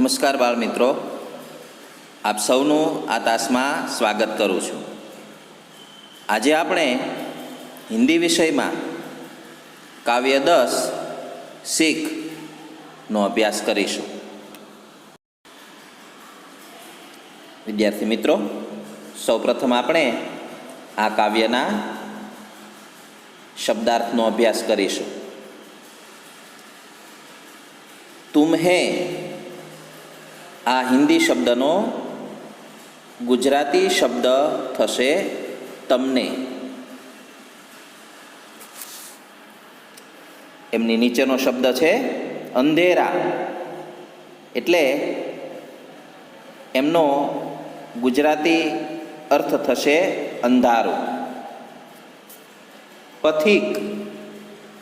નમસ્કાર બાળ મિત્રો, આપ સૌનું આ તાસમાં સ્વાગત કરું છું. આજે આપણે હિન્દી વિષયમાં કાવ્ય 10 શીખનો અભ્યાસ કરીશું. વિદ્યાર્થી મિત્રો, સૌપ્રથમ આપણે આ કાવ્યના શબ્દાર્થનો અભ્યાસ કરીશું. તુમ્હે આ હિન્દી શબ્દનો ગુજરાતી શબ્દ થશે તમને. એમની નીચેનો શબ્દ છે અંધેરા, એટલે એમનો ગુજરાતી અર્થ થશે અંધારું. પથિક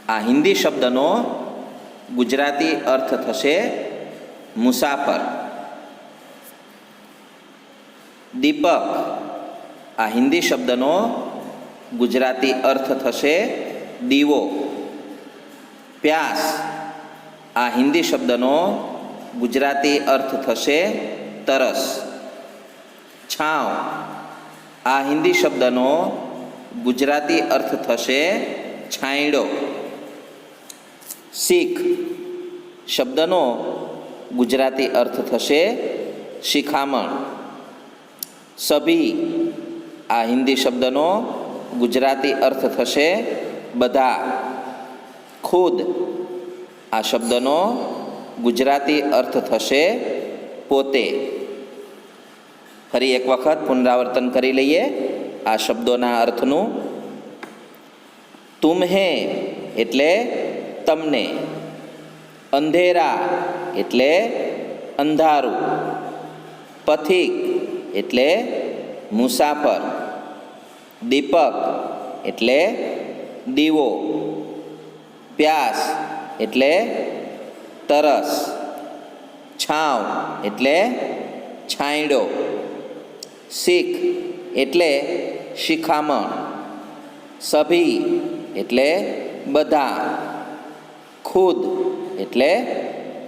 આ હિન્દી શબ્દનો ગુજરાતી અર્થ થશે મુસાફર. દીપક આ હિન્દી શબ્દનો ગુજરાતી અર્થ થશે દીવો. પ્યાસ આ હિન્દી શબ્દનો ગુજરાતી અર્થ થશે તરસ. છાંવ આ હિન્દી શબ્દનો ગુજરાતી અર્થ થશે છાંયડો. શીખ શબ્દનો ગુજરાતી અર્થ થશે શિખામણ. સભી આ હિન્દી શબ્દનો ગુજરાતી અર્થ થશે બધા. ખુદ આ શબ્દનો ગુજરાતી અર્થ થશે પોતે. ફરી એક વખત પુનરાવર્તન કરી લઈએ આ શબ્દોના અર્થનું. તુમ્હે એટલે તમને, અંધેરા એટલે અંધારું, પથિક એટલે મુસાફર, દીપક એટલે દીવો, પ્યાસ એટલે તરસ, છાંવ એટલે છાંયડો, શીખ એટલે શિખામણ, સભી એટલે બધા, ખુદ એટલે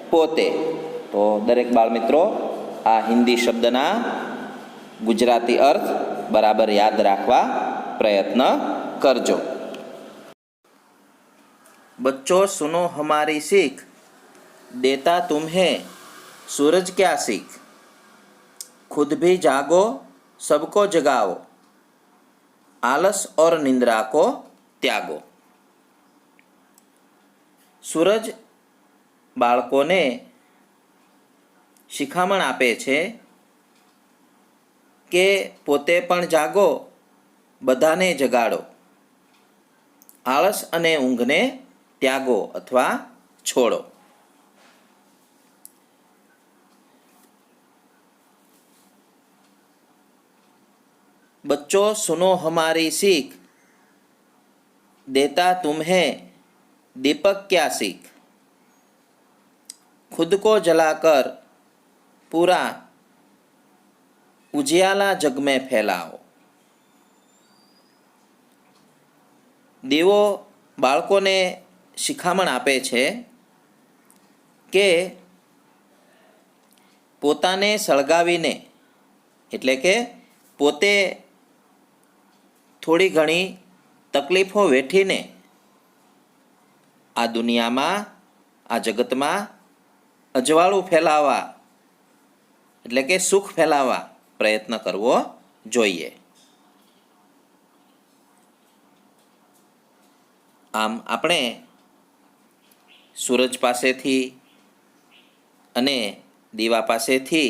પોતે. તો દરેક બાળ મિત્રો આ હિન્દી શબ્દના ગુજરાતી અર્થ બરાબર યાદ રાખવા પ્રયત્ન કરજો. બચ્ચો સુનો હમારી सीख, देता तुम्हें सूरज क्या सीख. खुद भी जागो सबको जगाओ, आलस और निंद्रा को त्यागो. સૂરજ બાળકોને શિખામણ આપે છે કે પોતે પણ જાગો, બધાને જગાડો, આળસ અને ઊંઘને ત્યાગો અથવા છોડો. બચ્ચો સુનો હમારી सीख, देता तुम्हें दीपक क्या सीख. खुद को जलाकर पूरा उजियाला जग में फैलाओ. દીવો બાળકોને શિખામણ આપે છે કે પોતાને સળગાવીને, એટલે કે પોતે થોડી ઘણી તકલીફો વેઠીને આ દુનિયામાં, આ જગતમાં અજવાળું ફેલાવવા, એટલે કે સુખ ફેલાવવા પ્રયત્ન કરવો જોઈએ. આમ આપણે સૂરજ પાસેથી અને દીવા પાસેથી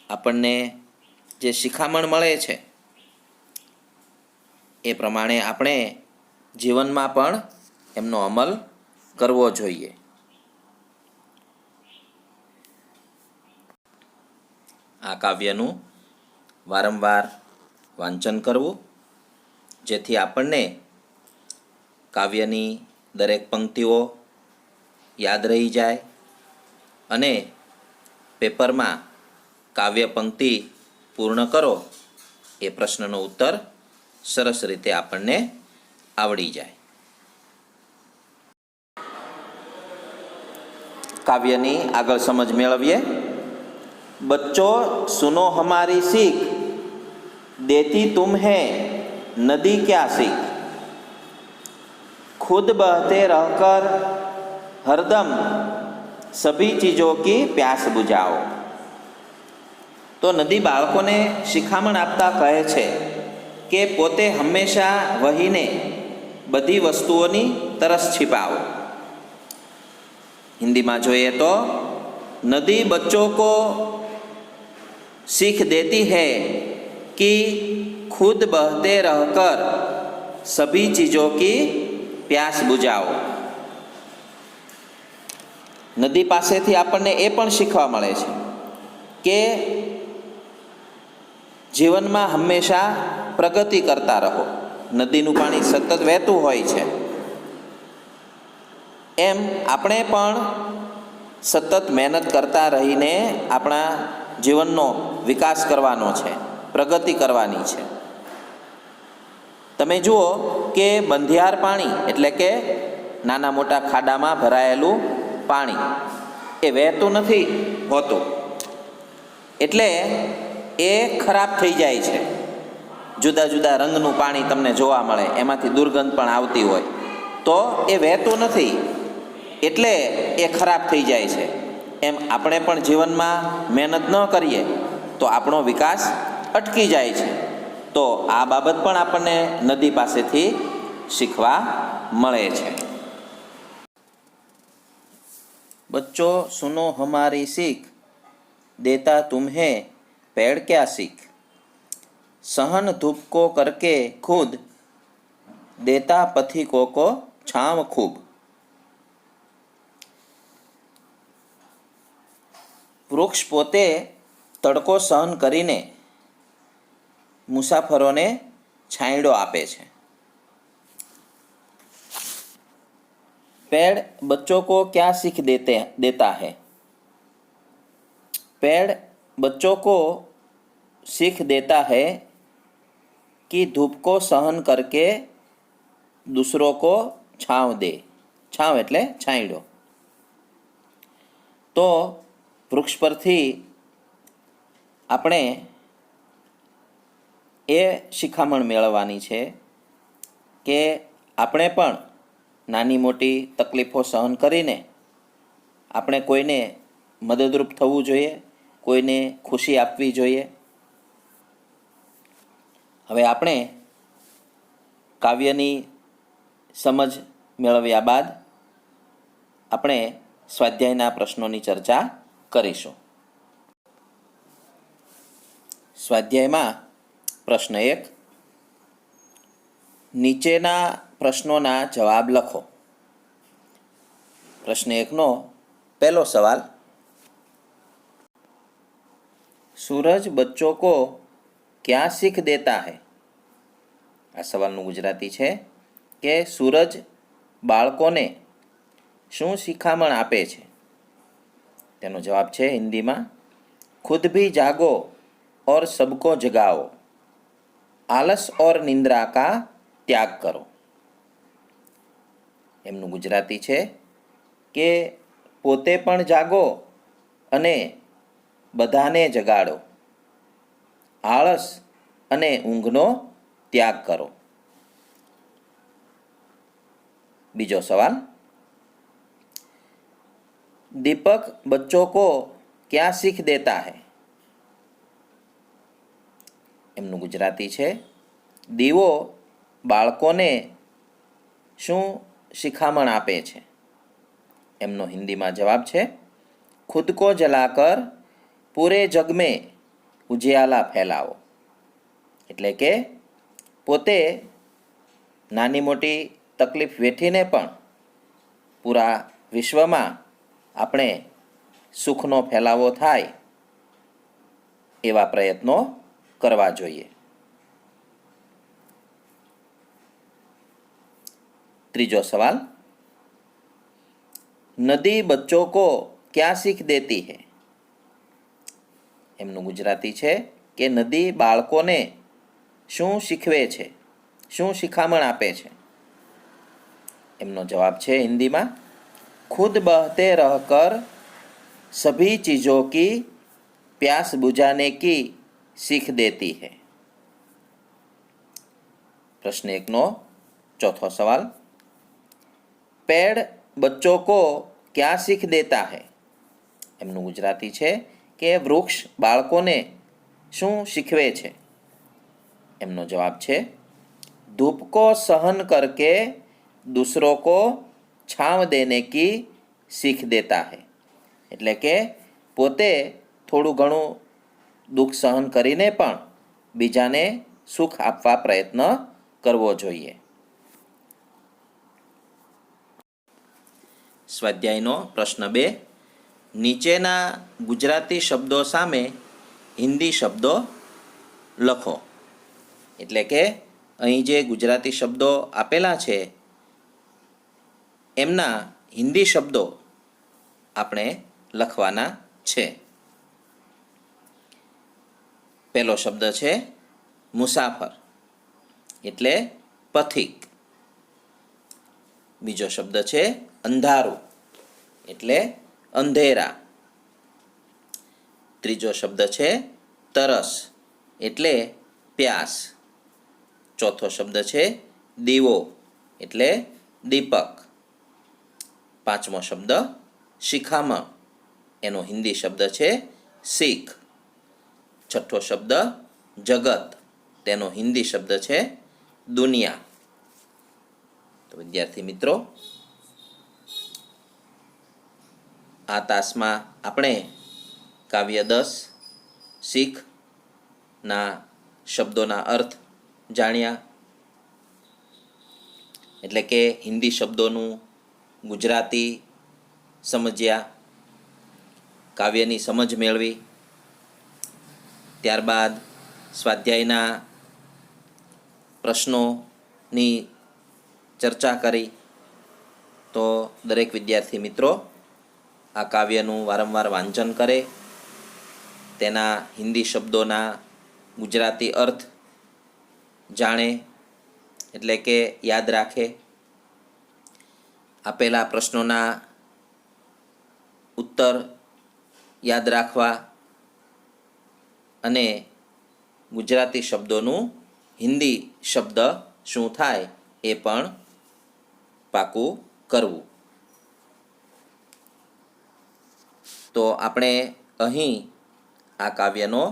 આપણને જે શિખામણ મળે છે એ પ્રમાણે આપણે જીવનમાં પણ એમનો અમલ કરવો જોઈએ. આ કાવ્યનું વારંવાર વાંચન કરવું, જેથી આપણને કાવ્યની દરેક પંક્તિઓ યાદ રહી જાય અને પેપરમાં કાવ્ય પંક્તિ પૂર્ણ કરો એ પ્રશ્નનો ઉત્તર સરસ રીતે આપણને આવડી જાય. કાવ્યની આગળ સમજ મેળવીએ. बच्चों सुनो हमारी सीख, देती तुम्हें नदी क्या सीख। खुद बहते रहकर हरदम सभी चीज़ों की प्यास बुझाओ। तो नदी बाળકોને શિખામણ આપતા કહે છે કે પોતે હંમેશા વહીને બધી વસ્તુઓની તરસ छिपाओ। हिंदी में જોઈએ तो नदी बच्चों को सीख देती है कि खुद बहते रहकर सभी चीज़ों की प्यास बुझाओ। नदी पासेथी આપણને એ પણ શીખવા મળે છે કે જીવનમાં હંમેશા પ્રગતિ કરતા રહો। નદીનું પાણી સતત વહેતું હોય છે, એમ આપણે પણ સતત મહેનત કરતા રહીને આપણા જીવનનો વિકાસ કરવાનો છે, પ્રગતિ કરવાની છે। તમે જુઓ કે બંધિયાર પાણી એટલે કે નાના મોટા ખાડામાં ભરાયેલું પાણી એ વહેતું નથી હોતું, એટલે એ ખરાબ થઈ જાય છે। જુદા જુદા રંગનું પાણી તમને જોવા મળે, એમાંથી દુર્ગંધ પણ આવતી હોય, તો એ વહેતું નથી એટલે એ ખરાબ થઈ જાય છે। એમ આપણે પણ જીવનમાં મહેનત ન કરીએ તો આપણો વિકાસ અટકી જાય છે। તો આ બાબત પણ આપણને નદી પાસેથી શીખવા મળે છે। बच्चों सुनो हमारी सीख, देता तुम्हें पेड़ क्या सीख। सहन धूप को करके खुद, देता पथिकों को छांव खूब। वृक्ष पोते तड़को सहन करीने मुसाफरोने छांयडो आपे छे। पेड़ बच्चों को क्या सीख देता है। पेड़ बच्चों को सीख देता है कि धूप को सहन करके दूसरों को छांव दे। छांव एटले छांयडो। तो वृक्ष परथी આપણે એ શિખામણ મેળવવાની છે કે આપણે પણ નાની મોટી તકલીફો સહન કરીને આપણે કોઈને મદદરૂપ થવું જોઈએ, કોઈને ખુશી આપવી જોઈએ। હવે આપણે કાવ્યની સમજ મેળવ્યા બાદ આપણે સ્વાધ્યાયના પ્રશ્નોની ચર્ચા કરીશું। સ્વાધ્યાયમાં પ્રશ્ન 1, નીચેના પ્રશ્નોના જવાબ લખો। પ્રશ્ન 1નો પહેલો સવાલ, सूरज बच्चों को क्या सीख देता है। આ સવાલનું ગુજરાતી છે કે સૂરજ બાળકોને શું શિખામણ આપે છે। તેનો જવાબ છે હિન્દીમાં, खुद भी जागो और सबको जगाओ, आलस और निंद्रा का त्याग करो। એમનું ગુજરાતી છે કે પોતે પણ જાગો અને બધાને જગાડો, આળસ અને ઊંઘનો ત્યાગ કરો। બીજો સવાલ, दीपक बच्चों को क्या सीख देता है। એમનું ગુજરાતી છે, દીવો બાળકોને શું શિખામણ આપે છે। એમનો હિન્દીમાં જવાબ છે, खुद को जलाकर पूरे जग में उजियाला फैलाओ। એટલે કે પોતે નાની મોટી તકલીફ વેઠીને પણ પૂરા વિશ્વમાં આપણે સુખનો ફેલાવો થાય એવા પ્રયત્નો કરવા જોઈએ। ત્રીજો સવાલ, नदी बच्चों को क्या सीख देती है। એમનું ગુજરાતી છે કે નદી બાળકોને શું શીખવે છે, શું શિખામણ આપે છે। એમનો જવાબ છે हिंदी में, खुद बहते रहकर सभी चीज़ों की प्यास बुझाने की सीख देती है। प्रश्न 1 નો ચોથો સવાલ, पेड़ बच्चों को क्या सीख देता है? એમનું ગુજરાતી છે કે વૃક્ષ બાળકોને શું શીખવે છે? એમનો જવાબ છે, धूप को सहन करके दूसरों को छांव देने की सीख देता है। એટલે કે પોતે થોડું ઘણું દુઃખ સહન કરીને પણ બીજાને સુખ આપવા પ્રયત્ન કરવો જોઈએ। સ્વાધ્યાયનો પ્રશ્ન 2, નીચેના ગુજરાતી શબ્દો સામે હિન્દી શબ્દો લખો। એટલે કે અહીં જે ગુજરાતી શબ્દો આપેલા છે એમના હિન્દી શબ્દો આપણે લખવાના છે। પહેલો શબ્દ છે મુસાફર એટલે પથિક। બીજો શબ્દ છે અંધારું એટલે અંધેરા। ત્રીજો શબ્દ છે તરસ એટલે પ્યાસ। ચોથો શબ્દ છે દીવો એટલે દીપક। પાંચમો શબ્દ શિખામણ, એનો હિન્દી શબ્દ છે શીખ। છઠ્ઠો શબ્દ જગત, તેનો હિન્દી શબ્દ છે દુનિયા। તો વિદ્યાર્થી મિત્રો, આ તાસમાં આપણે કાવ્ય 10 શીખના શબ્દોના અર્થ જાણ્યા। એટલે કે હિન્દી શબ્દોનું ગુજરાતી સમજ્યા, કાવ્યની સમજ મેળવી, ત્યારબાદ સ્વાધ્યાયના પ્રશ્નોની ચર્ચા કરી। તો દરેક વિદ્યાર્થી મિત્રો આ કાવ્યનું વારંવાર વાંચન કરે, તેના હિન્દી શબ્દોના ગુજરાતી અર્થ જાણે એટલે કે યાદ રાખે, આપેલા પ્રશ્નોના ઉત્તર યાદ રાખવા અને ગુજરાતી શબ્દોનું હિન્દી શબ્દ શું થાય એ પણ પાકું કરવું। તો આપણે અહીં આ કાવ્યનો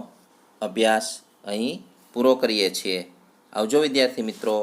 અભ્યાસ અહીં પૂરો કરીએ છીએ। આવજો વિદ્યાર્થી મિત્રો।